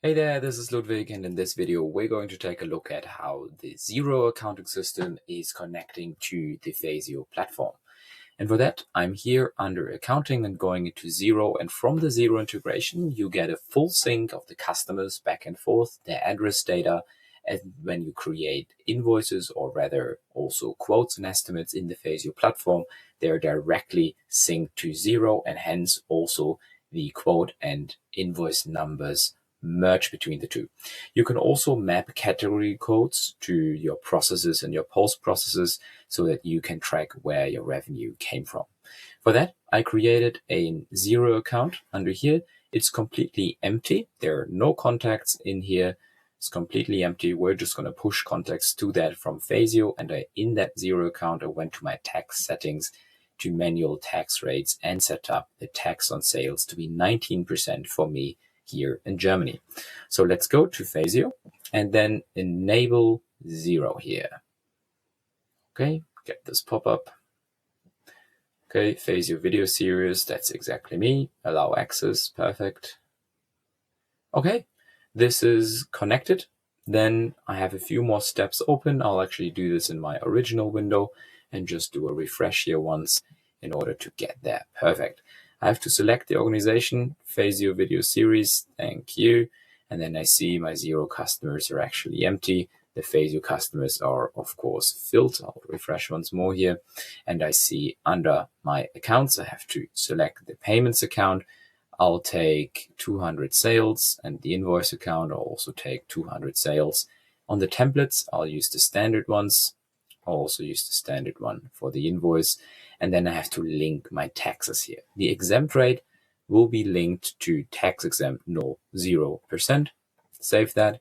Hey there, this is Ludwig, and in this video we're going to take a look at how the Xero accounting system is connecting to the Phasio platform. And for that, I'm here under accounting and going into Xero, and from the Xero integration you get a full sync of the customers back and forth, their address data, and when you create invoices, or rather also quotes and estimates in the Phasio platform, they're directly synced to Xero, and hence also the quote and invoice numbers merge between the two. You can also map category codes to your processes and your post processes so that you can track where your revenue came from. For that, I created a Xero account under here. It's completely empty. There are no contacts in here. It's completely empty. We're just going to push contacts to that from Phasio. And in that Xero account, I went to my tax settings to manual tax rates and set up the tax on sales to be 19% for me here in Germany. So let's go to Phasio and then enable Xero here. Okay, get this pop-up. Okay, Phasio video series, that's exactly me. Allow access, perfect. Okay, this is connected. Then I have a few more steps open. I'll actually do this in my original window and just do a refresh here once in order to get there. Perfect. I have to select the organization, Phasio video series, thank you. And then I see my Xero customers are actually empty. The Phasio customers are, of course, filled. I'll refresh once more here. And I see under my accounts, I have to select the payments account. I'll take 200 sales, and the invoice account, I'll also take 200 sales. On the templates, I'll use the standard ones. I'll also use the standard one for the invoice. And then I have to link my taxes here. The exempt rate will be linked to tax exempt no 0%. Save that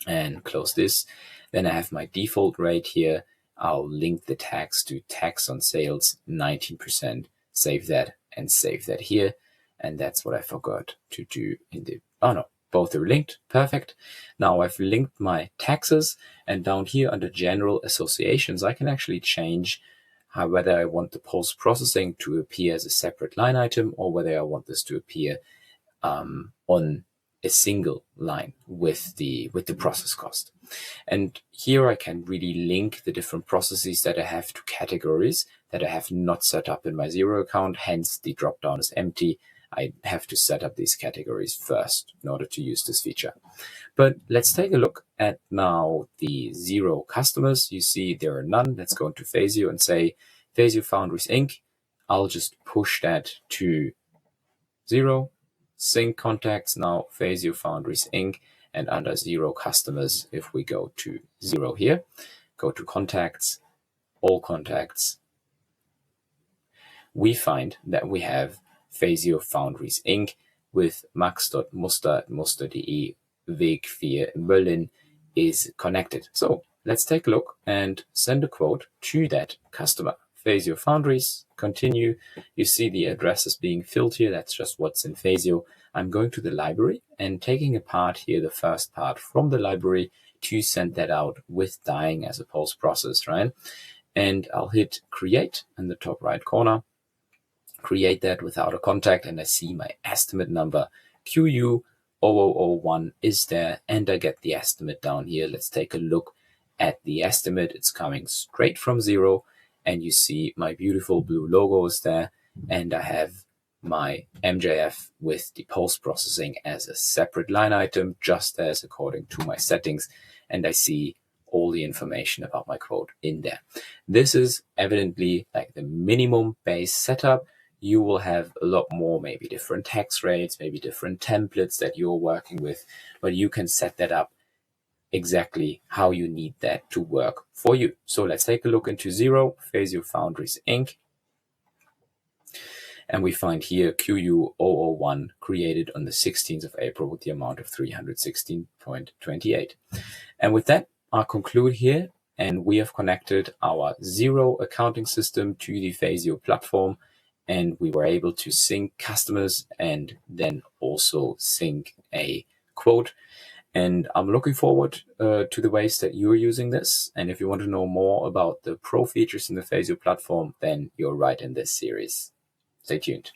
and close this. Then I have my default rate here. I'll link the tax to tax on sales 19%. Save that and save that here. And that's what I forgot to do in the, oh no, both are linked. Perfect. Now I've linked my taxes, and down here under general associations, I can actually change whether I want the post processing to appear as a separate line item or whether I want this to appear on a single line with the process cost. And here I can really link the different processes that I have to categories that I have not set up in my Xero account. Hence the dropdown is empty. I have to set up these categories first in order to use this feature. But let's take a look at now the Xero customers. You see there are none. Let's go into Phasio and say Phasio Foundries Inc. I'll just push that to Xero. Sync contacts now Phasio Foundries Inc. And under Xero customers, if we go to Xero here, go to contacts, all contacts, we find that we have Phasio Foundries Inc. with max.muster@muster.de Weg 4 in Berlin is connected. So let's take a look and send a quote to that customer. Phasio Foundries, continue. You see the address is being filled here. That's just what's in Phasio. I'm going to the library and taking apart here the first part from the library to send that out with dying as a post process, right? And I'll hit create in the top right corner. Create that without a contact, and I see my estimate number QU0001 is there, and I get the estimate down here. Let's take a look at the estimate. It's coming straight from Xero, and you see my beautiful blue logo is there, and I have my MJF with the post processing as a separate line item, just as according to my settings, and I see all the information about my quote in there. This is evidently like the minimum base setup. You will have a lot more, maybe different tax rates, maybe different templates that you're working with, but you can set that up exactly how you need that to work for you. So let's take a look into Xero, Phasio Foundries Inc. And we find here QU001 created on the 16th of April with the amount of 316.28. And with that, I'll conclude here. And we have connected our Xero accounting system to the Phasio platform. And we were able to sync customers and then also sync a quote. And I'm looking forward to the ways that you're using this. And if you want to know more about the pro features in the Phasio platform, then you're right in this series. Stay tuned.